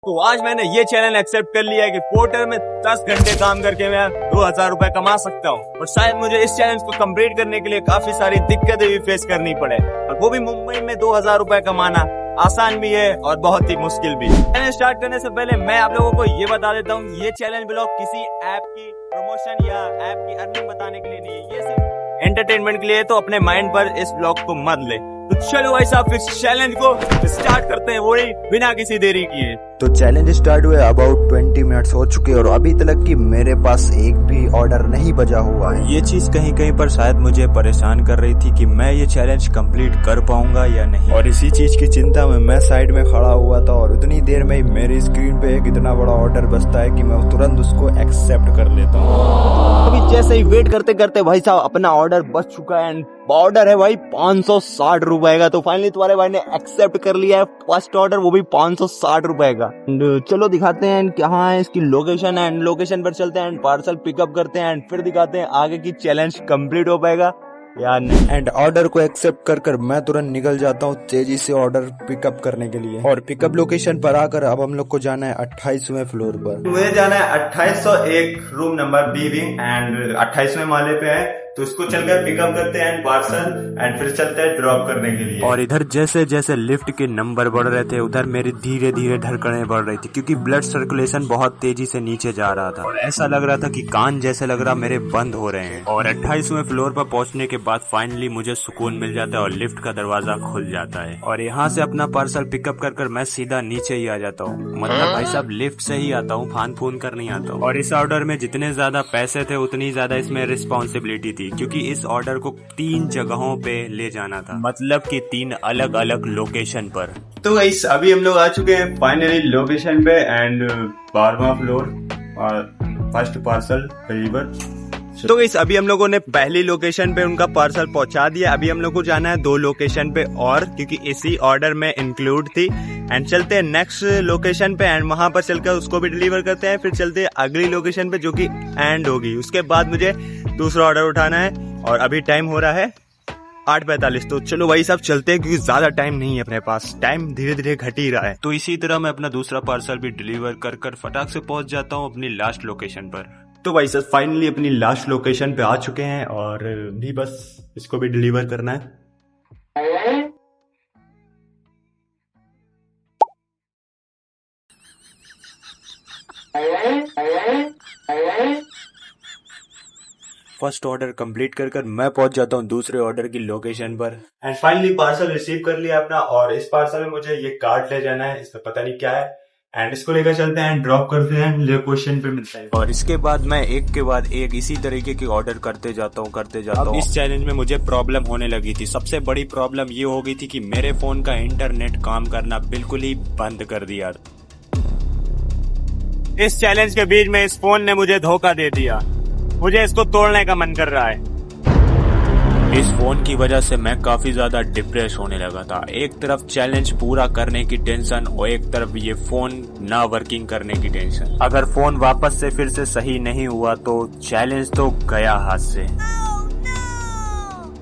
तो आज मैंने ये चैलेंज एक्सेप्ट कर लिया है कि पोर्टर में 10 घंटे काम करके मैं 2000 रुपए कमा सकता हूँ। और शायद मुझे इस चैलेंज को कंप्लीट करने के लिए काफी सारी दिक्कतें भी फेस करनी पड़े, और वो भी मुंबई में 2000 रुपए कमाना आसान भी है और बहुत ही मुश्किल भी। चैलेंज स्टार्ट करने से पहले मैं आप लोगों को ये बता देता हूँ, ये चैलेंज ब्लॉग किसी ऐप की प्रमोशन या ऐप की अर्निंग बताने के लिए नहीं है, ये सिर्फ एंटरटेनमेंट के लिए। तो अपने माइंड पर इस ब्लॉग को मत ले। तो चलो भाई साहब इस चैलेंज को स्टार्ट करते हैं, वही बिना किसी देरी किए। तो चैलेंज स्टार्ट हुए अबाउट 20 मिनट्स हो चुके और अभी तक की मेरे पास एक भी ऑर्डर नहीं बचा हुआ है। ये चीज कहीं कहीं पर शायद मुझे परेशान कर रही थी कि मैं ये चैलेंज कंप्लीट कर पाऊंगा या नहीं, और इसी चीज की चिंता में मैं साइड में खड़ा हुआ था और उतनी देर में ही मेरी स्क्रीन पे एक इतना बड़ा ऑर्डर बजता है कि मैं तुरंत उसको एक्सेप्ट कर लेता हूँ। अभी जैसे ही वेट करते करते भाई साहब अपना ऑर्डर बच चुका है, एंड ऑर्डर है भाई 560 रुपए का। तो फाइनली तुम्हारे भाई ने एक्सेप्ट कर लिया है फर्स्ट ऑर्डर, वो भी 560 रुपए का। एंड चलो दिखाते हैं कहाँ है इसकी लोकेशन, एंड लोकेशन पर चलते हैं एंड पार्सल पिकअप करते हैं, एंड फिर दिखाते हैं आगे की चैलेंज कंप्लीट हो पाएगा या नहीं। एंड ऑर्डर को एक्सेप्ट कर मैं तुरंत निकल जाता हूँ तेजी से ऑर्डर पिकअप करने के लिए। और पिकअप लोकेशन पर आकर अब हम लोग को जाना है 28वें फ्लोर पर। मुझे जाना है 2801 room number B wing, and 28वें माले पे है, तो इसको चलकर पिकअप करते हैं पार्सल, एंड फिर चलते हैं ड्रॉप करने के लिए। और इधर जैसे जैसे लिफ्ट के नंबर बढ़ रहे थे उधर मेरी धीरे धीरे धड़कनें बढ़ रही थी, क्योंकि ब्लड सर्कुलेशन बहुत तेजी से नीचे जा रहा था और ऐसा लग रहा था कि कान जैसे लग रहा मेरे बंद हो रहे हैं। और 28वें फ्लोर पर पहुंचने के बाद फाइनली मुझे सुकून मिल जाता है और लिफ्ट का दरवाजा खुल जाता है, और यहाँ से अपना पार्सल पिकअप कर मैं सीधा नीचे ही आ जाता हूँ। मतलब भाई साहब लिफ्ट से ही आता हूँ, फान फून कर नहीं आता हूँ। और इस ऑर्डर में जितने ज्यादा पैसे थे उतनी ज्यादा इसमें रिस्पॉन्सिबिलिटी थी, क्योंकि इस ऑर्डर को 3 जगहों पे ले जाना था, मतलब कि 3 अलग अलग लोकेशन पर। तो गाइस अभी हम लोग आ चुके हैं फाइनली लोकेशन पे, एंड 12वां फ्लोर और फर्स्ट पार्सल डिलीवर। तो गाइस अभी हम लोगों ने पहली लोकेशन पे उनका पार्सल पहुंचा दिया। अभी हम लोग को जाना है 2 लोकेशन पे और, क्योंकि इसी ऑर्डर में इंक्लूड थी। एंड चलते हैं नेक्स्ट लोकेशन पे, एंड वहां पर चलकर उसको भी डिलीवर करते हैं। फिर चलते हैं अगली लोकेशन पे जो कि एंड होगी, उसके बाद मुझे दूसरा ऑर्डर उठाना है। और अभी टाइम हो रहा है 8:45। तो चलो भाई साहब चलते हैं, क्योंकि ज्यादा टाइम नहीं है अपने पास, टाइम धीरे धीरे घट ही रहा है। तो इसी तरह मैं अपना दूसरा पार्सल भी डिलीवर कर फटाक से पहुंच जाता हूं अपनी लास्ट लोकेशन पर। तो भाई साहब फाइनली अपनी लास्ट लोकेशन पे आ चुके हैं, और भी बस इसको भी डिलीवर करना है। फर्स्ट ऑर्डर कंप्लीट कर मैं पहुंच जाता हूं दूसरे ऑर्डर की लोकेशन पर। एंड फाइनली पार्सल रिसीव कर लिया अपना, और इस पार्सल में मुझे ये कार्ड ले जाना है, इसमें पता नहीं क्या है, एंड इसको लेकर चलते हैं, ड्रॉप करते हैं, लोकेशन पे मिलता है। और इसके बाद मैं एक के बाद एक इसी तरीके के ऑर्डर करते जाता हूँ। इस चैलेंज में मुझे प्रॉब्लम होने लगी थी। सबसे बड़ी प्रॉब्लम ये हो गई थी कि मेरे फोन का इंटरनेट काम करना बिल्कुल ही बंद कर दिया। इस चैलेंज के बीच में इस फोन ने मुझे धोखा दे दिया, मुझे इसको तोड़ने का मन कर रहा है। इस फोन की वजह से मैं काफी ज्यादा डिप्रेस होने लगा था। एक तरफ चैलेंज पूरा करने की टेंशन और एक तरफ ये फोन ना वर्किंग करने की टेंशन। अगर फोन वापस से फिर से सही नहीं हुआ तो चैलेंज तो गया हाथ से।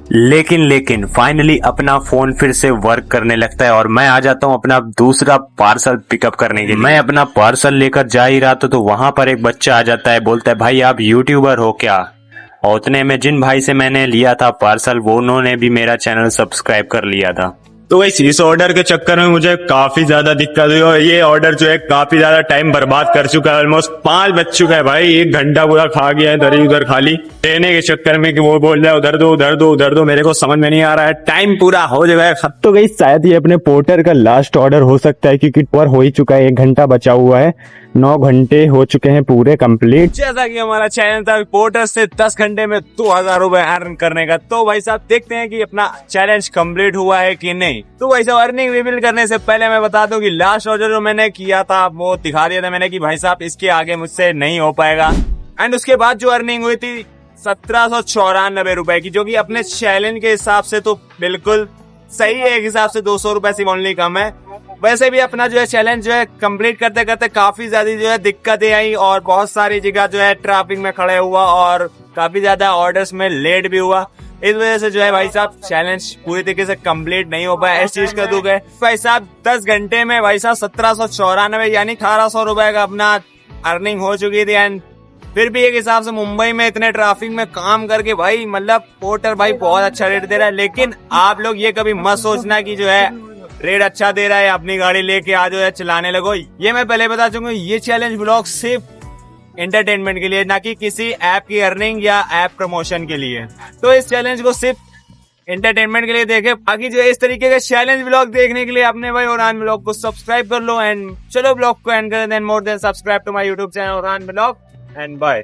लेकिन फाइनली अपना फोन फिर से वर्क करने लगता है और मैं आ जाता हूँ अपना दूसरा पार्सल पिकअप करने के लिए। मैं अपना पार्सल लेकर जा ही रहा था तो वहां पर एक बच्चा आ जाता है, बोलता है भाई आप यूट्यूबर हो क्या? और उतने में जिन भाई से मैंने लिया था पार्सल वो उन्होंने भी मेरा चैनल सब्सक्राइब कर लिया था। तो इस ऑर्डर के चक्कर में मुझे काफी ज्यादा दिक्कत हुई, और ये ऑर्डर जो है काफी ज्यादा टाइम बर्बाद कर चुका है। ऑलमोस्ट 5 बज चुका है भाई, 1 घंटा पूरा खा गया है इधर ही उधर खाली लेने के चक्कर में कि वो बोल रहा है उधर दो, मेरे को समझ में नहीं आ रहा है, टाइम पूरा हो जाएगा। तो गाइस शायद ये अपने पोर्टर का लास्ट ऑर्डर हो सकता है, क्योंकि पर हो ही चुका है, 1 घंटा बचा हुआ है, 9 घंटे हो चुके हैं पूरे कंप्लीट। जैसा कि हमारा चैनल था पोर्टर से 10 घंटे में 2000 रुपए अर्न करने का। तो भाई साहब देखते हैं कि अपना चैलेंज कंप्लीट हुआ है कि नहीं। तो भाई साहब अर्निंग रिवील करने से पहले मैं बता दूं कि लास्ट ऑर्डर जो मैंने किया था वो दिखा दिया था मैंने कि भाई साहब इसके आगे मुझसे नहीं हो पाएगा। एंड उसके बाद जो अर्निंग हुई थी 1794 रुपए की, जो कि अपने चैलेंज के हिसाब से तो बिल्कुल सही है, एक हिसाब से 200 रुपए से ओनली कम है। वैसे भी अपना जो है चैलेंज जो है कंप्लीट करते करते काफी ज्यादा जो है दिक्कतें आई, और बहुत सारी जगह जो है ट्रैफिक में खड़े हुआ और काफी ज्यादा ऑर्डर्स में लेट भी हुआ। इस वजह से जो है भाई साहब चैलेंज पूरी तरीके से कंप्लीट नहीं हो पाया इस चीज का दुख है भाई साहब। 10 घंटे में भाई साहब 1794 यानी 1800 रुपए का अपना अर्निंग हो चुकी थी। एंड फिर भी एक हिसाब से मुंबई में इतने ट्रैफिक में काम करके भाई मतलब पोर्टर भाई बहुत अच्छा रेट दे रहा है। लेकिन आप लोग ये कभी मत सोचना कि जो है रेट अच्छा दे रहा है अपनी गाड़ी लेके आ जो है चलाने लगो। ये मैं पहले बता चुका हूँ, ये चैलेंज ब्लॉग सिर्फ एंटरटेनमेंट के लिए, ना कि किसी ऐप की अर्निंग या ऐप प्रमोशन के लिए। तो इस चैलेंज को सिर्फ एंटरटेनमेंट के लिए देखे। बाकी जो इस तरीके के चैलेंज ब्लॉग देखने के लिए अपने भाई ओरान ब्लॉग को सब्सक्राइब कर लो। एंड चलो ब्लॉग को एंड कर then more than subscribe to my YouTube channel ओरान ब्लॉग एंड बाय।